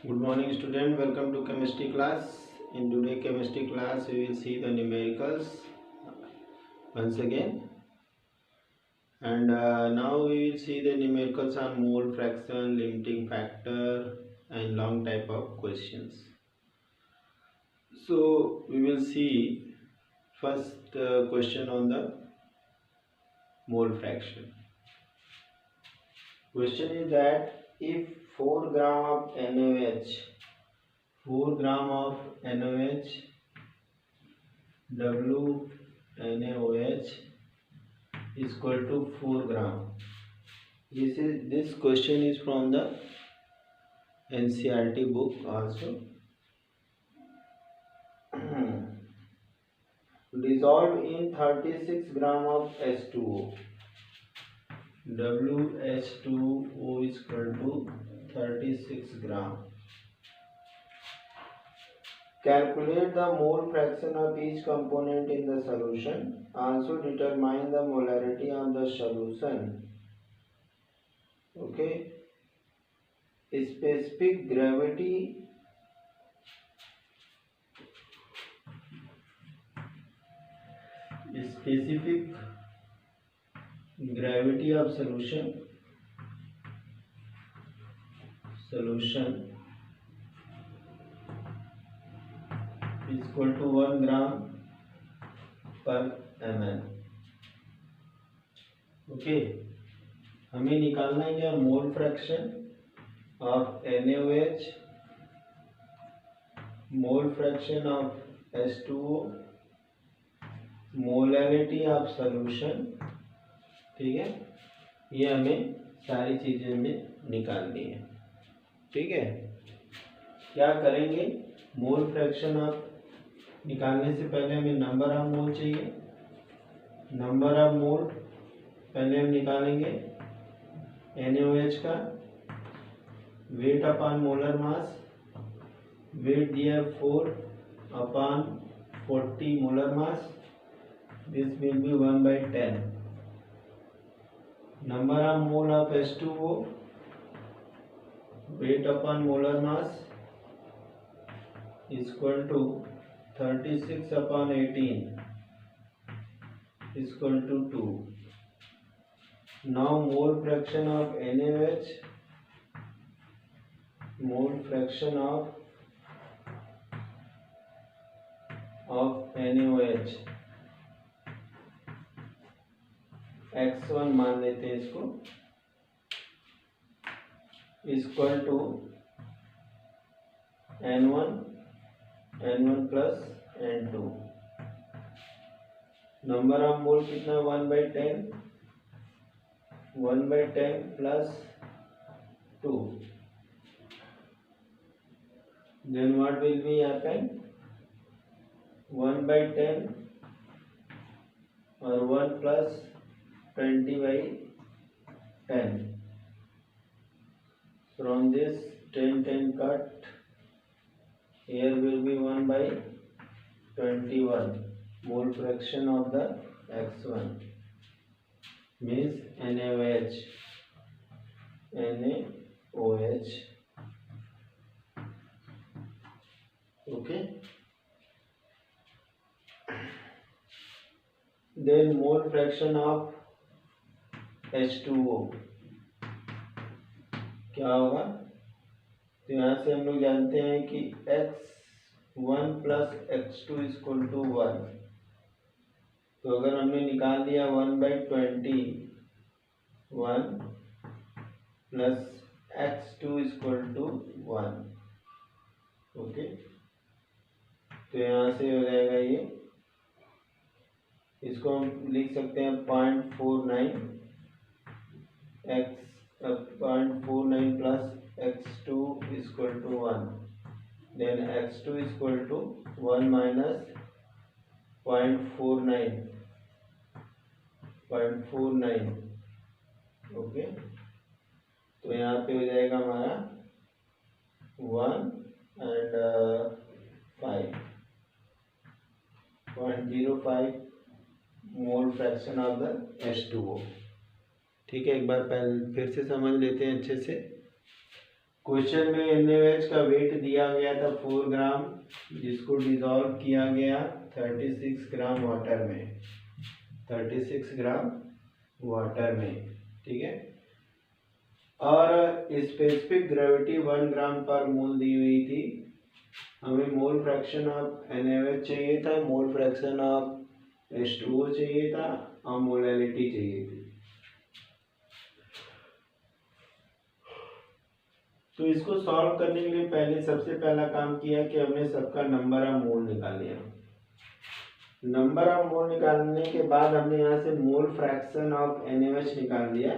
Good morning student, welcome to chemistry class. In today chemistry class we will see the numericals once again, and now we will see the numericals on mole fraction, limiting factor and long type of questions. So we will see first question on the mole fraction. Question is that if 4 gram of NaOH 4 gram of NaOH WNaOH is equal to 4 gram. This question is from the NCERT book also. Dissolved in 36 gram of H2O. WH2O is equal to 36 gram. Calculate the mole fraction of each component in the solution. Also determine the molarity of the solution. Okay. Specific gravity of solution is equal to 1 gram per ml. Okay, हमें निकालना है क्या mole fraction of NaOH, mole fraction of H2O, molarity of solution. ठीक है, ये हमें सारी चीजें में निकालनी है. ठीक है, क्या करेंगे? मोल फ्रैक्शन ऑफ निकालने से पहले हमें नंबर ऑफ मोल चाहिए. नंबर ऑफ मोल पहले हम निकालेंगे. NaOH का weight upon molar mass, weight दिया 4 upon 40 molar mass, this will be 1/10. Number of mole of H2O, weight upon molar mass is equal to 36 upon 18 is equal to 2. Now mole fraction of NaOH, mole fraction of NaOH x1 मान लेते हैं इसको, is equal to N1 plus N2. Number of मोल कितना? 1/10. 1/10 plus 2. Then what will be happen? 1/10 or 1 plus 20/10. From this 10 cut. Here will be 1/21. Mole fraction of the x1 means NaOH. Okay. Then mole fraction of H2O क्या होगा? तो यहाँ से हम लोग जानते हैं कि x1 plus x2 is equal to 1. तो अगर हमने निकाल दिया 1/21 plus x2 is equal to 1. Okay, तो यहाँ से हो जाएगा ये, इसको हम लिख सकते हैं 0.49 plus x2 is equal to 1. Then x2 is equal to 1 minus 0.49. Okay, तो यहाँ पे हो जाएगा हमारा 1 and 5.05 mole fraction of the H2O. ठीक है, एक बार पहले फिर से समझ लेते हैं अच्छे से. क्वेश्चन में NaOH का वेट दिया गया था 4 ग्राम, जिसको डिजॉल्व किया गया 36 ग्राम वाटर में, 36 ग्राम वाटर में, ठीक है। और स्पेसिफिक ग्रेविटी 1 ग्राम पर मोल दी हुई थी। हमें मोल फ्रैक्शन ऑफ NaOH चाहिए था, मोल फ्रैक्शन ऑफ H2O चाहिए था और मोलैलिटी चाहिए थी। तो इसको सॉल्व करने के लिए पहले सबसे पहला काम किया कि हमने सबका नंबर ऑफ मोल निकाल लिया। नंबर ऑफ मोल निकालने के बाद हमने यहाँ से मोल फ्रैक्शन ऑफ NaOH निकाल दिया।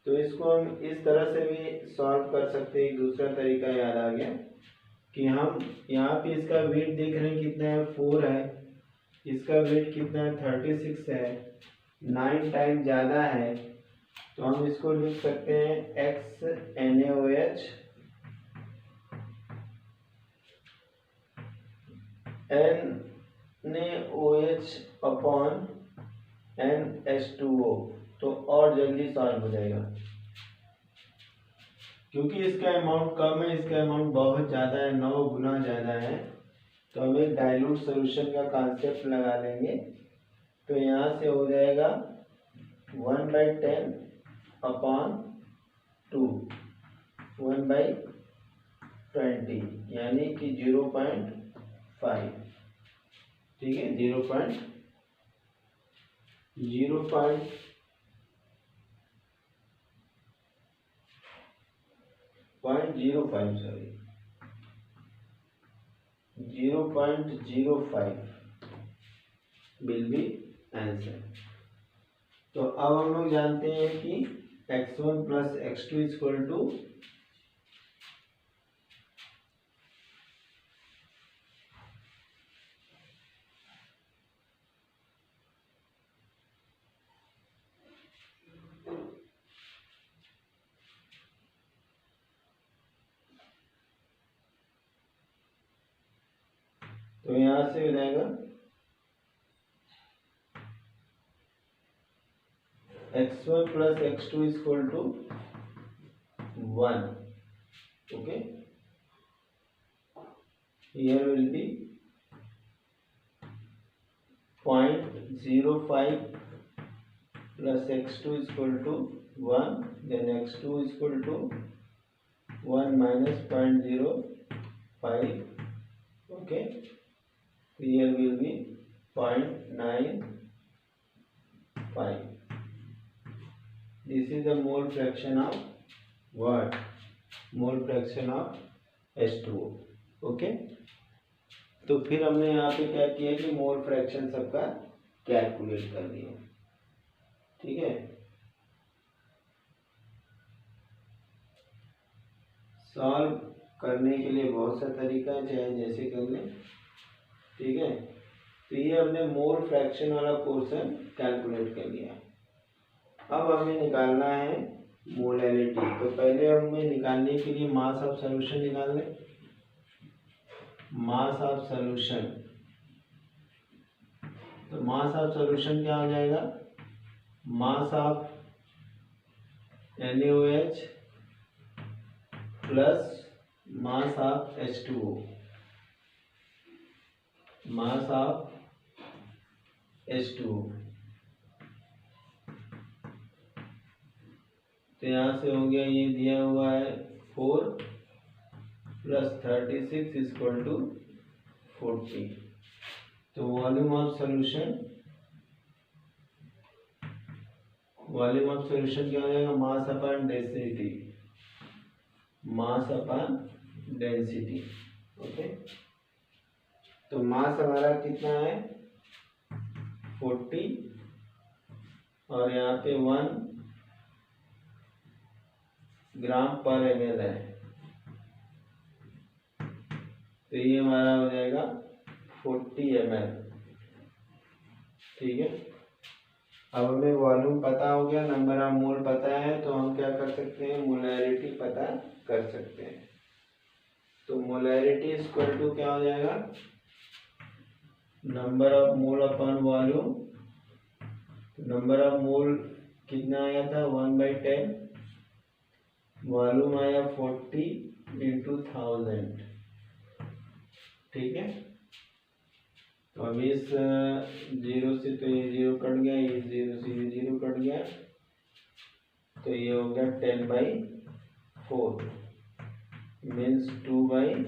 तो इसको हम इस तरह से भी सॉल्व कर सकते हैं। दूसरा तरीका याद आ गया कि हम यहाँ पे इसका वेट देख रहे हैं कितना है, 4 है, इसका वेट कितना है, 36 है, 9 टाइम ज़्यादा है। तो हम इसको लिख सकते हैं x NaOH NaOH upon NH2O। तो और जल्दी सॉल्व हो जाएगा, क्योंकि इसका अमाउंट कम है, इसका अमाउंट बहुत ज़्यादा है, 9 गुना ज़्यादा है। तो हम एक डाइल्यूट सॉल्यूशन का कॉन्सेप्ट लगा लेंगे। तो यहाँ से हो जाएगा 1/10 अपॉन 2, 1/20, यानी कि 0.5, ठीक है। 0.05 विल बी आंसर। तो अब हम लोग जानते हैं कि x1 plus x2 equal to तो यहाँ से हो जाएगा x1 plus x2 equal to 1, okay. Here will be 0.05 plus x2 equal to 1, then x2 equal to 1 minus 0.05, okay. Here will be 0.95. This is the mole fraction of what? Mole fraction of H2O, okay. तो फिर हमने यहाँ पे क्या किया कि mole fraction सबका calculate कर दिया, ठीक है। सॉल्व करने के लिए बहुत सा तरीका है, चाहे जैसे कर लें, ठीक है। तो ये हमने मोल फ्रैक्शन वाला पोर्शन कैलकुलेट कर लिया। अब हमें निकालना है मोलैलिटी। तो पहले हमें निकालने के लिए मास ऑफ सॉल्यूशन निकाल लें। मास ऑफ सॉल्यूशन, तो मास ऑफ सॉल्यूशन क्या हो जाएगा, mass of NaOH plus mass of H2O, mass of H2O। तो यहाँ से हो गया, ये दिया हुआ है 4 प्लस 36 इक्वल टू 40। तो volume of solution, volume of solution क्या हो जाएगा, mass upon density, mass upon density, okay. तो मास हमारा कितना है 40 और यहाँ पे 1 ग्राम पर ml है। तो ये हमारा हो जाएगा 40 ml, ठीक है। अब हमें वॉल्यूम पता हो गया, नंबर ऑफ मोल पता है, तो हम क्या कर सकते हैं, मोलैरिटी पता कर सकते हैं। तो मोलैरिटी इक्वल टू क्या हो जाएगा, number of mole upon volume. Number of मोल कितना आया था 1/10, वॉल्यूम आया 40 × 1000, ठीक है। तो अब इस जीरो से तो ये जीरो कट गया, इस जीरो से ये जीरो कट गया, तो ये हो गया 10/4 मीन्स 2/5,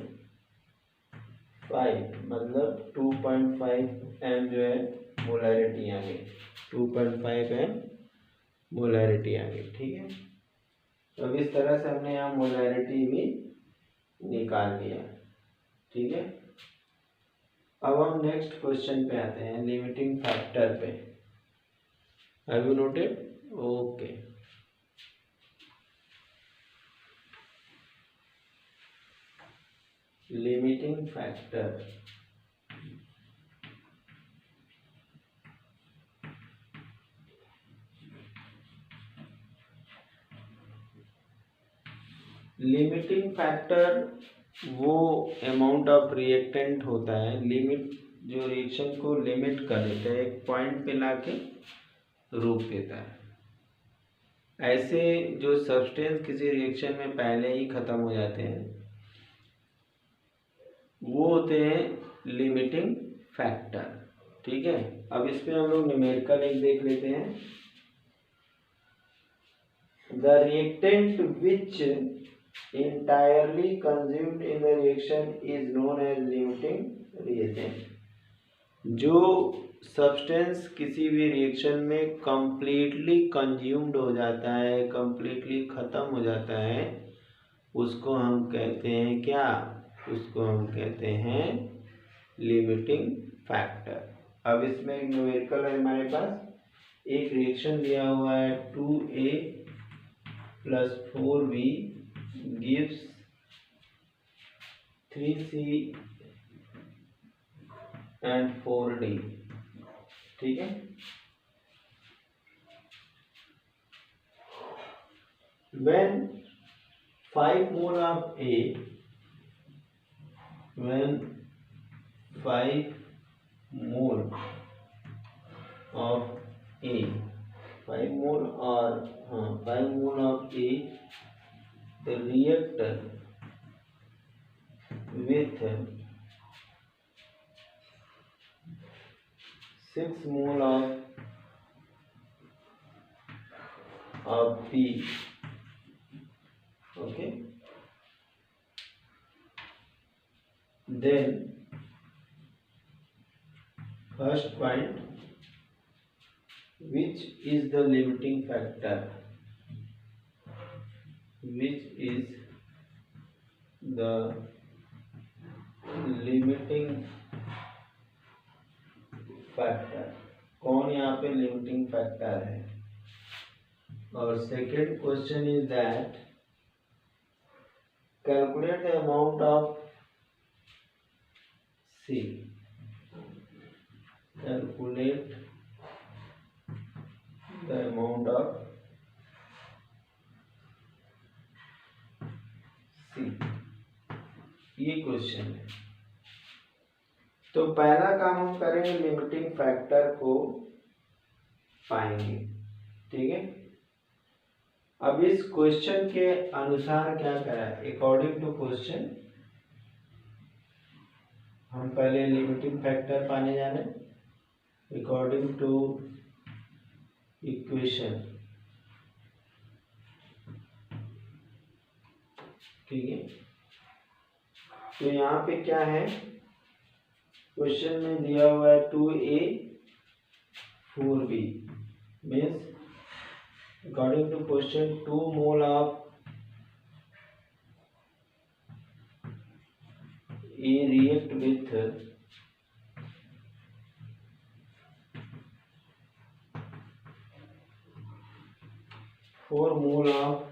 मतलब 2.5 m जो है मोलैरिटी आ गई, 2.5 m मोलैरिटी आ गई, ठीक है। तो अब इस तरह से हमने यहाँ मोलैरिटी भी निकाल लिया, ठीक है। अब हम नेक्स्ट क्वेश्चन पे आते हैं, लिमिटिंग फैक्टर पे। Have you noted? Okay. Limiting factor, limiting factor वो अमाउंट ऑफ रिएक्टेंट होता है, लिमिट जो रिएक्शन को लिमिट कर देता है, एक पॉइंट पे लाके रोक देता है। ऐसे जो सब्सटेंस किसी रिएक्शन में पहले ही खत्म हो जाते हैं वो होते हैं लिमिटिंग फैक्टर, ठीक है। अब इस पे हम लोग न्यूमेरिकल एक देख लेते हैं। The reactant which entirely consumed in the reaction is known as limiting reagent। जो सब्सटेंस किसी भी रिएक्शन में completely consumed हो जाता है, completely खत्म हो जाता है, उसको हम कहते हैं क्या? उसको हम कहते हैं लिमिटिंग फैक्टर। अब इसमें एक न्यूमेरिकल है हमारे पास, एक रिएक्शन दिया हुआ है 2A + 4B gives 3C and 4D, ठीक है। when 5 mole of A, when 5 mole of A, 5 mole or 5 mole of A react with 6 mole of B, okay, then first point, which is the limiting factor? Which is the limiting factor? कौन यहाँ पे limiting factor है? और second question is that calculate the amount of C, calculate the amount of C, ये question है। तो पहला काम हम करेंगे, लिमिटिंग फैक्टर को पाएंगे, ठीक है। अब इस क्वेश्चन के अनुसार क्या करा है, अकॉर्डिंग टू क्वेश्चन हम पहले लिमिटिंग फैक्टर पाने जा रहे हैं अकॉर्डिंग टू इक्वेशन, ठीक है। तो यहाँ पे क्या है, क्वेश्चन में दिया हुआ है 2A 4B means according to question 2 mole of A react with 4 mole of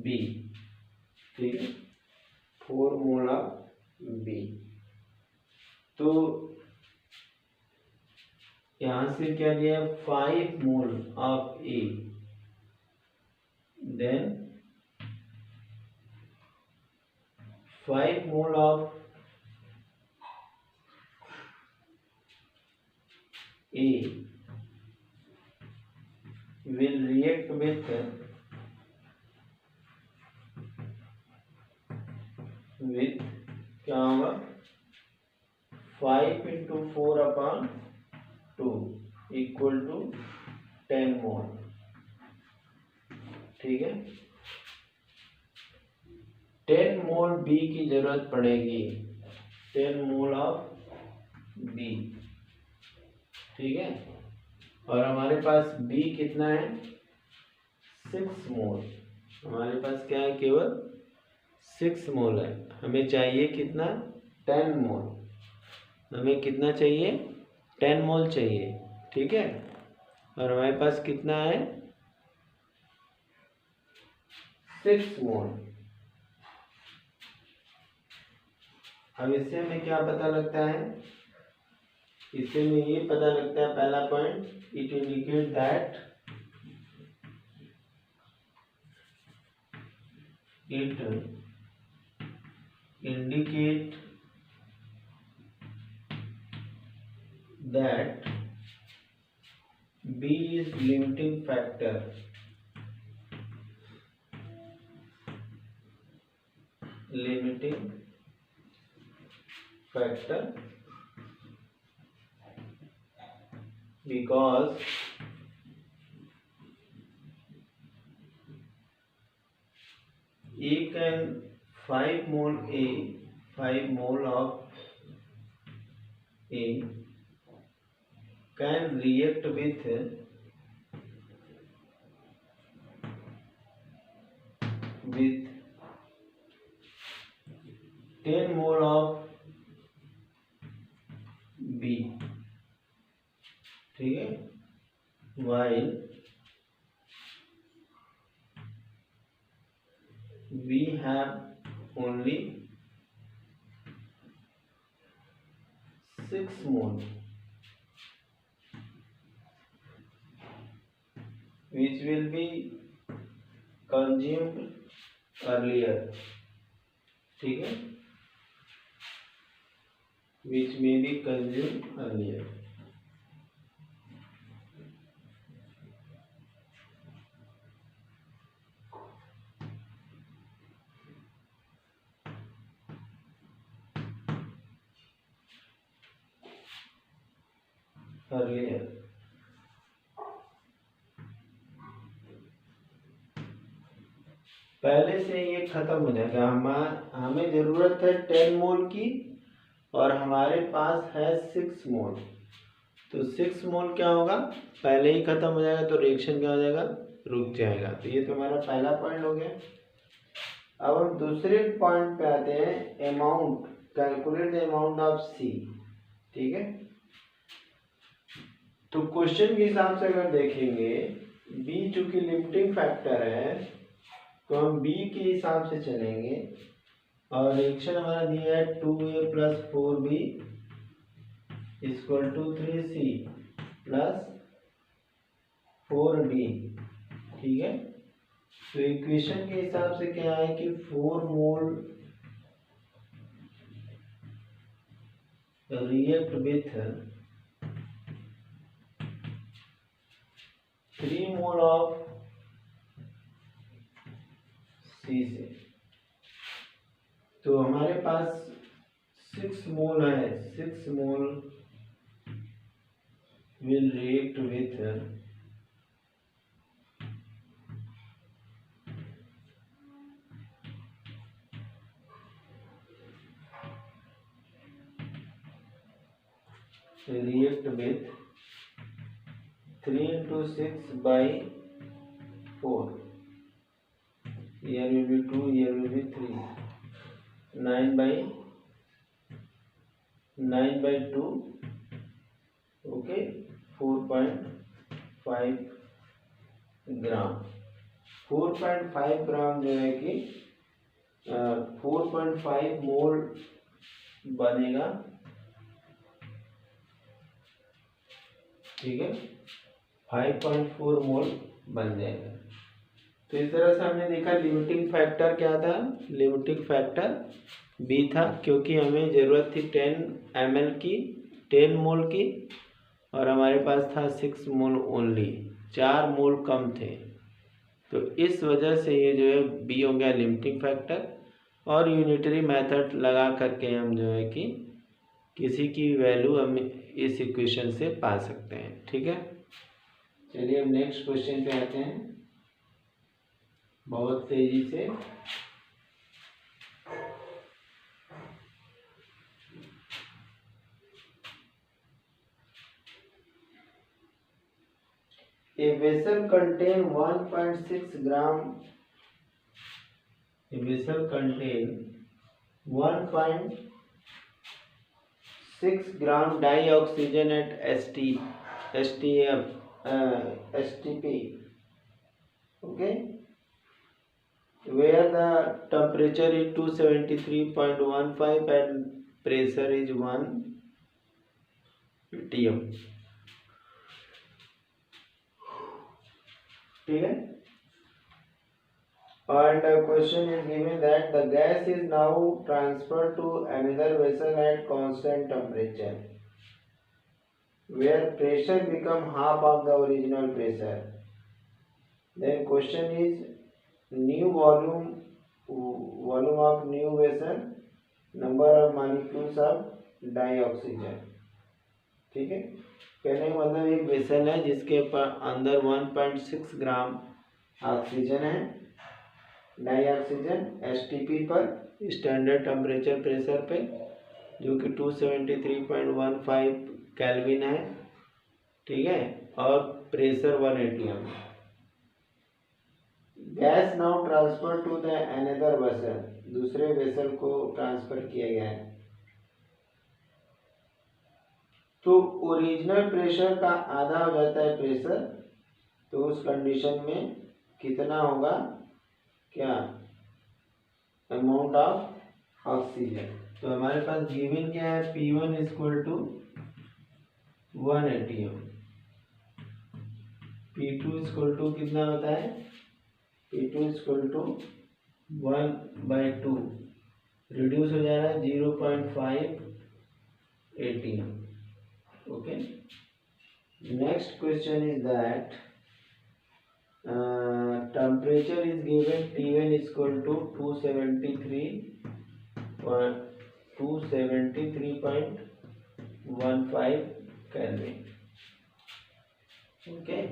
B, ठीक है, 4 मोल ऑफ B। तो यहां से क्या दिया, 5 mole of A, then 5 mole of A will react with क्या होगा 5 × 4/2 इक्वल टू 10 मोल। ठीक है, 10 मोल बी की जरूरत पड़ेगी, 10 मोल ऑफ बी। ठीक है, और हमारे पास बी कितना है 6 मोल। हमारे पास क्या है केवल 6 मोल है, हमें चाहिए कितना 10 मोल। हमें कितना चाहिए 10 मोल चाहिए। ठीक है, और हमारे पास कितना है 6 मोल। अब इससे हमें क्या पता लगता है, इससे हमें ये पता लगता है पहला point, it indicate that B is limiting factor because A can 5 mole of A can react with 10 mole of B। ठीक है, while we have only 6 mole which will be consumed earlier। ठीक है, which may be consumed earlier। पहले से ये खत्म हो जाएगा। हमें जरूरत है 10 मोल की और हमारे पास है 6 मोल, तो 6 मोल क्या होगा पहले ही खत्म हो जाएगा, तो रिएक्शन क्या हो जाएगा रुक जाएगा। तो ये तो हमारा पहला पॉइंट हो गया। अब हम दूसरे पॉइंट पे आते हैं, amount, calculate the amount of C. ठीक है, तो क्वेश्चन के हिसाब से अगर देखेंगे बी चूंकि लिमिटिंग फैक्टर है तो हम बी के हिसाब से चलेंगे और रिएक्शन हमारा दिया है 2a + 4b = 3c + 4d। ठीक है, तो इक्वेशन के हिसाब से क्या है कि 4 मोल रिएक्ट विथ 3 मोल ऑफ सी से। तो हमारे पास 6 मोल है, 6 मोल will react with 3 × 6/4, here will be 2, here will be 3, 9/2, okay, 4.5 ग्राम। 4.5 ग्राम जो है कि 4.5 मोल बनेगा। ठीक है, 5.4 मोल बन जाएगा। तो इस तरह से हमने देखा लिमिटिंग फैक्टर क्या था, लिमिटिंग फैक्टर बी था, क्योंकि हमें ज़रूरत थी 10 ml की, 10 मोल की, और हमारे पास था 6 मोल ओनली। 4 मोल कम थे, तो इस वजह से ये जो है बी हो गया लिमिटिंग फैक्टर। और यूनिटरी मेथड लगा करके हम जो है कि किसी की वैल्यू हम इस इक्वेशन से पा सकते हैं। ठीक है, चलिए हम नेक्स्ट क्वेश्चन पे आते हैं बहुत तेजी से। A vessel contain 1.6 gram. A vessel contain 1.6 gram dioxygen at STP. Okay, where the temperature is 273.15 and pressure is 1 atm. ठीक है, and the question is given that the gas is now transferred to another vessel at constant temperature where pressure become half of the original pressure. Then question is new volume of new vessel, number of molecules of dioxygen. ठीक है, कहने का मतलब एक vessel है जिसके अंदर 1.6 gram oxygen है, डाइऑक्सीजन एसटीपी पर स्टैंडर्ड टेम्परेचर प्रेशर पे, जो कि 273.15 केल्विन है। ठीक है, और pressure 1 atm। Gas now transfer to the another vessel, दूसरे वेसल को ट्रांसफर किया गया है, तो ओरिजिनल प्रेशर का आधा हो जाता है प्रेशर, तो उस कंडीशन में कितना होगा, क्या अमाउंट ऑफ ऑक्सीजन। तो हमारे पास गिवन क्या है, P1 equal to 1 atm, P2 equal to कितना होता है, P2 इक्वल टू 1/2, रिड्यूस हो जा रहा है 0.5 atm। Okay, next question is that temperature is given T1 equal to 273.15 Kelvin. Okay,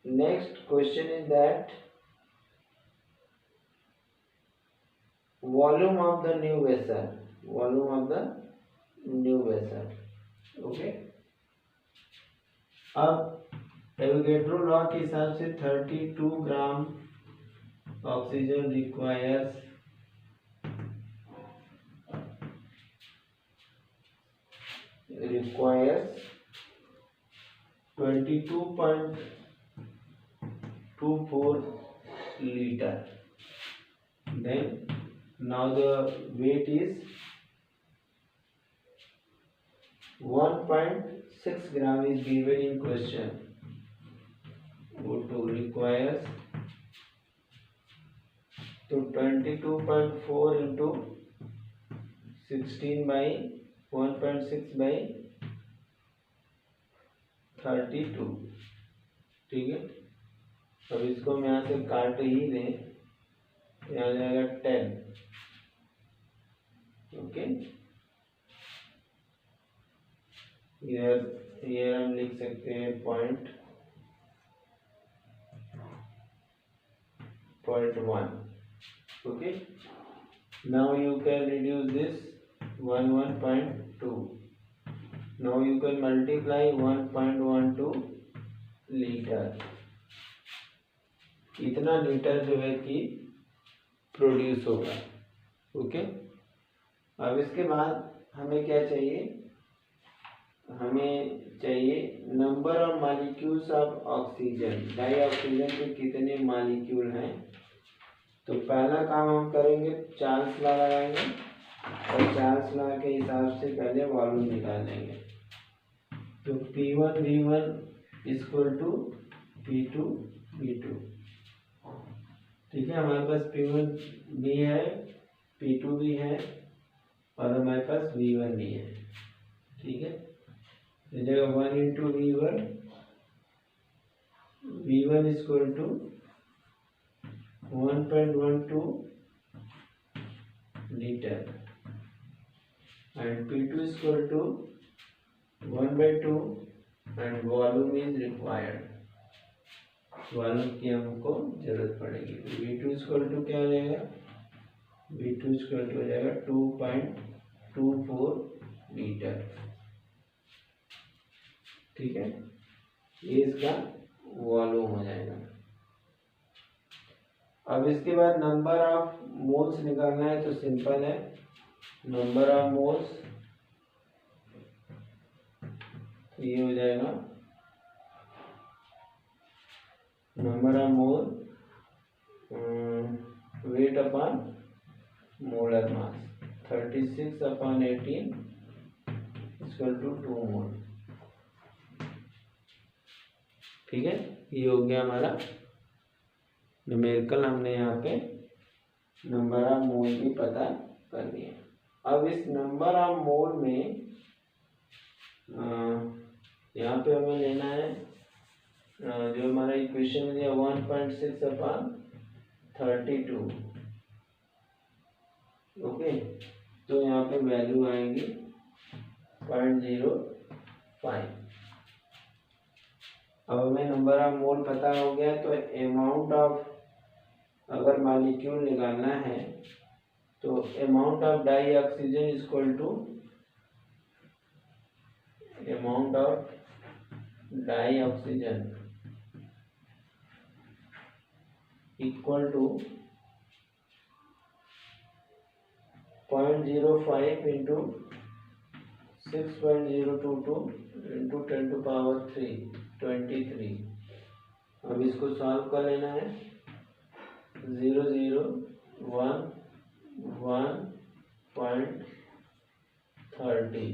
next question is that volume of the new vessel, volume of the new vessel. Okay, अब Avogadro law के हिसाब से 32 gram oxygen requires 22.24 liter. Then now the weight is 1.6 gram is given in question. O2 requires, तो 22.4 into 16 by 1.6 by 32। ठीक है, अब इसको हम यहाँ से काट ही दें, यहाँ जाएगा 10। ओके, ये हम लिख सकते हैं point 1। Okay, now you can reduce this 1.2। Now you can multiply 1.12 litre. इतना लीटर जो है कि प्रोड्यूस होगा। ओके, अब इसके बाद हमें क्या चाहिए, हमें चाहिए number of molecules of oxygen, dioxygen के कितने मॉलिक्यूल हैं। तो पहला काम हम करेंगे, चार्ल्स लॉ लगाएंगे और चार्ल्स लॉ के हिसाब से पहले वॉल्यूम निकाल लेंगे। तो P1 V1 equal to P2 V2। ठीक है, हमारे पास P1 भी है, P2 भी है और हमारे पास V1 भी है। ठीक है, हो जाएगा 1 into V1 is equal to 1.12 litre and P2 is equal to 1/2 and volume is required, volume की हमको जरूरत पड़ेगी। तो V2 is equal to क्या हो जाएगा, V2 is equal to हो जाएगा 2.24 लीटर। ठीक है, ये इसका वॉल्यूम हो जाएगा। अब इसके बाद नंबर ऑफ मोल्स निकालना है, तो सिंपल है, नंबर ऑफ मोल्स ये हो जाएगा number of mole weight upon molar mass 36/18 equal to 2 mole. ठीक है, ये हो गया हमारा न्यूमेरिकल, हमने यहाँ पे नंबर ऑफ मोल भी पता कर लिया। अब इस नंबर ऑफ मोल में यहाँ पे हमें लेना है जो हमारा इक्वेशन दिया 1.6/32। ओके, तो यहाँ पे वैल्यू आएगी 0.05। अब हमें नंबर ऑफ मोल पता हो गया, तो अमाउंट ऑफ अगर मॉलिक्यूल निकालना है तो amount of dioxygen is equal to amount of dioxygen equal to 0.05 into 6.022 into 10⁻³ 23। अब इसको सॉल्व कर लेना है। 0 0 1 1.30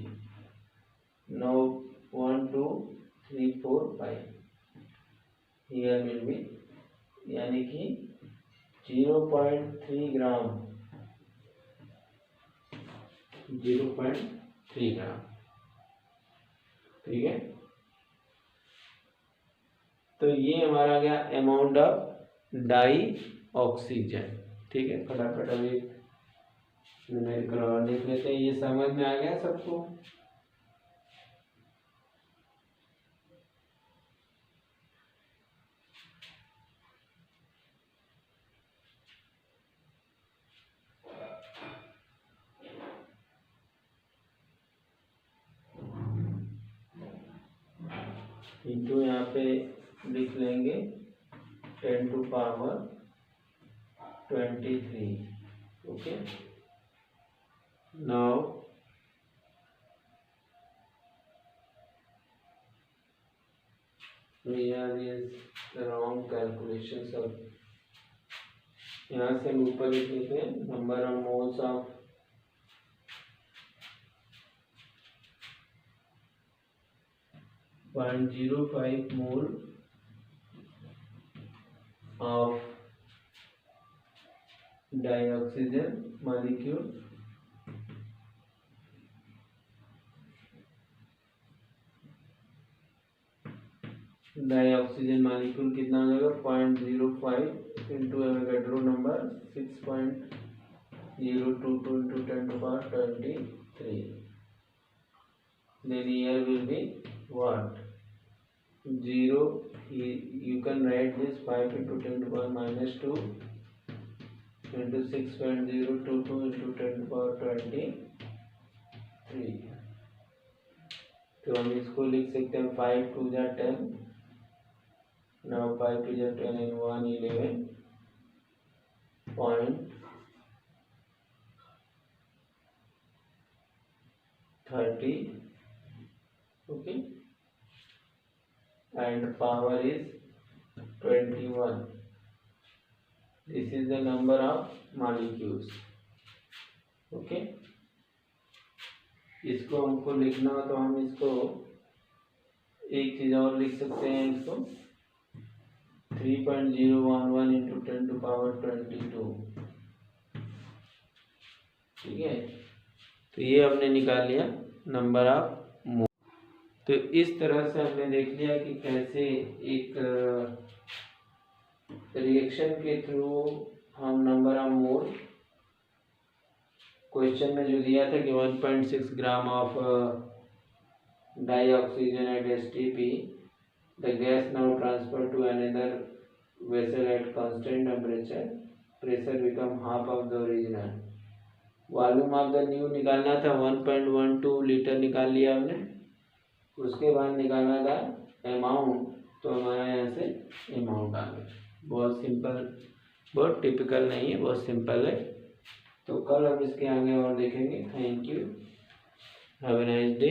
now 1 2 3 4 5 here will be, यानी कि 0.3 ग्राम 0.3 ग्राम। ठीक है, तो ये हमारा गया अमाउंट ऑफ डाई ऑक्सीजन। ठीक है, फटाफट अभी न्यूमेरिकल और देख लेते हैं। ये समझ में आ गया सबको? इंटू यहाँ पे लिख लेंगे 10⁻23। Okay, now here is the wrong calculations of, यहाँ से हम ऊपर लिख लेते हैं number of moles of .05 mole of dioxygen molecule dioxygen molecule कितना हो जाएगा 0.05 into Avogadro number 6.022 into 10⁻23। then here will be what 0, you can write this 5 into 10⁻⁻2 into 6.022 into 10⁻23। तो हम इसको लिख सकते हैं 5 2 जा 10, now 5 2 जा 10 and 1 11.30। okay, and power is 21। this is the number of molecules। okay, इसको हमको लिखना हो तो हम इसको एक चीज और लिख सकते हैं, इसको 3.011 इंटू 10⁻22। ठीक है, तो ये हमने निकाल लिया नंबर ऑफ मोल। तो इस तरह से हमने देख लिया कि कैसे एक रिएक्शन के थ्रू हम नंबर ऑफ मोल, क्वेश्चन में जो दिया था कि 1.6 gram of dioxygen at STP, the gas now transfer to another vessel at constant temperature, pressure become half of the original. Volume of the new निकालना था, 1.12 litre निकाल लिया हमने। उसके बाद निकालना था अमाउंट, तो हमारा यहाँ से अमाउंट आ गया। बहुत सिंपल, बहुत टिपिकल नहीं है, बहुत सिंपल है। तो कल हम इसके आगे और देखेंगे। Thank you, have a nice day.